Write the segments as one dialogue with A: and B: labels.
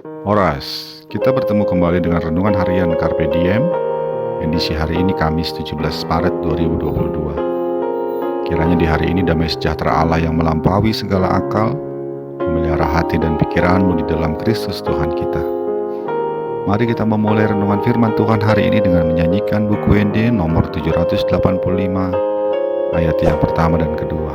A: Horas, kita bertemu kembali dengan renungan harian Carpe Diem, edisi hari ini Kamis 17 Maret 2022. Kiranya di hari ini damai sejahtera Allah yang melampaui segala akal, memelihara hati dan pikiranmu di dalam Kristus Tuhan kita. Mari kita memulai renungan firman Tuhan hari ini dengan menyanyikan buku ND nomor 785, ayat yang pertama dan kedua.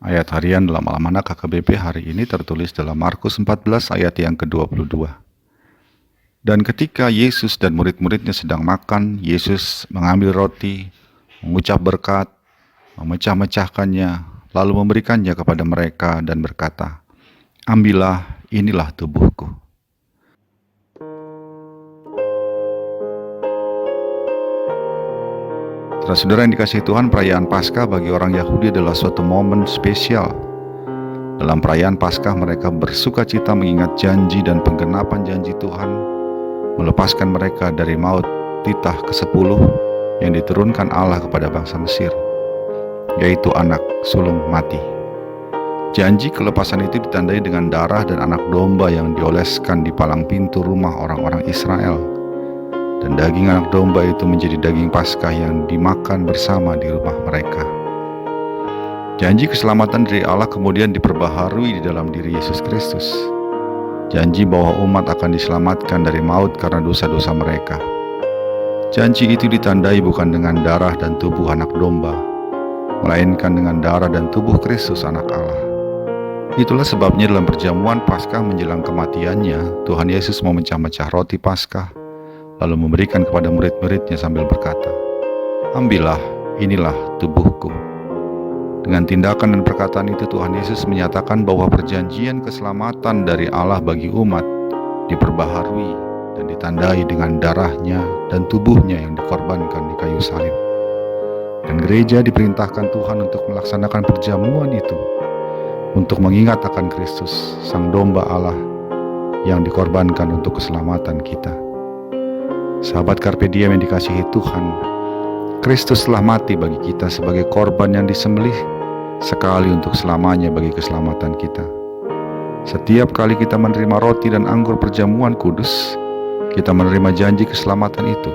A: Ayat harian dalam Almanak KKBP hari ini tertulis dalam Markus 14 ayat yang ke-22. Dan ketika Yesus dan murid-muridnya sedang makan, Yesus mengambil roti, mengucap berkat, memecah-mecahkannya, lalu memberikannya kepada mereka dan berkata, "Ambillah, inilah tubuhku." Saudara yang dikasihi Tuhan, perayaan Paskah bagi orang Yahudi adalah suatu momen spesial. Dalam perayaan Paskah mereka bersuka cita mengingat janji dan penggenapan janji Tuhan, melepaskan mereka dari maut titah ke-10 yang diturunkan Allah kepada bangsa Mesir, yaitu anak sulung mati. Janji kelepasan itu ditandai dengan darah dan anak domba yang dioleskan di palang pintu rumah orang-orang Israel. Dan daging anak domba itu menjadi daging Paskah yang dimakan bersama di rumah mereka. Janji keselamatan dari Allah kemudian diperbaharui di dalam diri Yesus Kristus. Janji bahwa umat akan diselamatkan dari maut karena dosa-dosa mereka. Janji itu ditandai bukan dengan darah dan tubuh anak domba, melainkan dengan darah dan tubuh Kristus anak Allah. Itulah sebabnya dalam perjamuan Paskah menjelang kematiannya, Tuhan Yesus memecah-mecah roti Paskah, lalu memberikan kepada murid-muridnya sambil berkata, "Ambillah, inilah tubuhku." Dengan tindakan dan perkataan itu Tuhan Yesus menyatakan bahwa perjanjian keselamatan dari Allah bagi umat diperbaharui dan ditandai dengan darahnya dan tubuhnya yang dikorbankan di kayu salib. Dan gereja diperintahkan Tuhan untuk melaksanakan perjamuan itu, untuk mengingat akan Kristus, Sang Domba Allah yang dikorbankan untuk keselamatan kita. Sahabat Carpe Diem yang dikasihi Tuhan, Kristus telah mati bagi kita sebagai korban yang disembelih sekali untuk selamanya bagi keselamatan kita. Setiap kali kita menerima roti dan anggur perjamuan kudus, kita menerima janji keselamatan itu,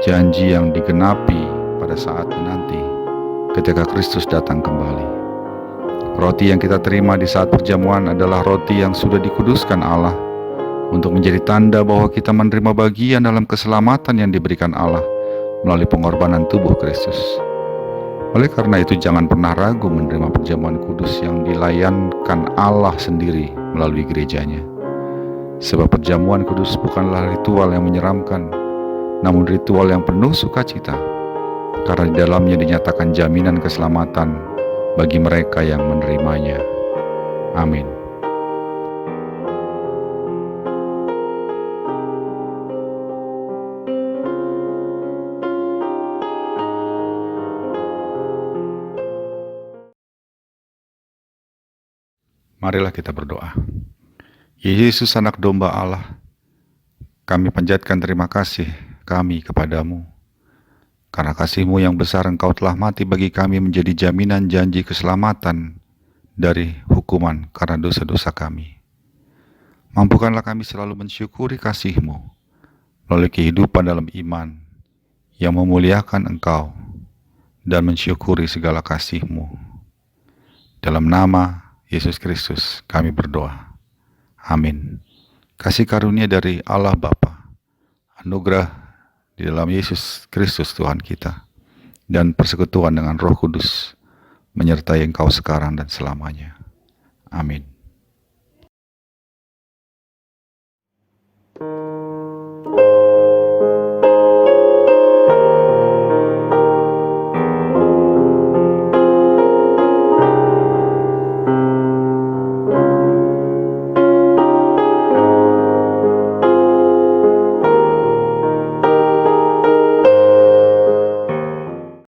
A: janji yang digenapi pada saat nanti ketika Kristus datang kembali. Roti yang kita terima di saat perjamuan adalah roti yang sudah dikuduskan Allah untuk menjadi tanda bahwa kita menerima bagian dalam keselamatan yang diberikan Allah melalui pengorbanan tubuh Kristus. Oleh karena itu, jangan pernah ragu menerima perjamuan kudus yang dilayankan Allah sendiri melalui gerejanya. Sebab perjamuan kudus bukanlah ritual yang menyeramkan, namun ritual yang penuh sukacita, karena di dalamnya dinyatakan jaminan keselamatan bagi mereka yang menerimanya. Amin. Marilah kita berdoa. Ya Yesus, Anak Domba Allah, kami panjatkan terima kasih kami kepadamu. Karena kasih-Mu yang besar, Engkau telah mati bagi kami menjadi jaminan janji keselamatan dari hukuman karena dosa-dosa kami. Mampukanlah kami selalu mensyukuri kasih-Mu melalui kehidupan dalam iman yang memuliakan Engkau dan mensyukuri segala kasih-Mu. Dalam nama Yesus Kristus kami berdoa. Amin. Kasih karunia dari Allah Bapa, anugerah di dalam Yesus Kristus Tuhan kita, dan persekutuan dengan Roh Kudus menyertai engkau sekarang dan selamanya. Amin.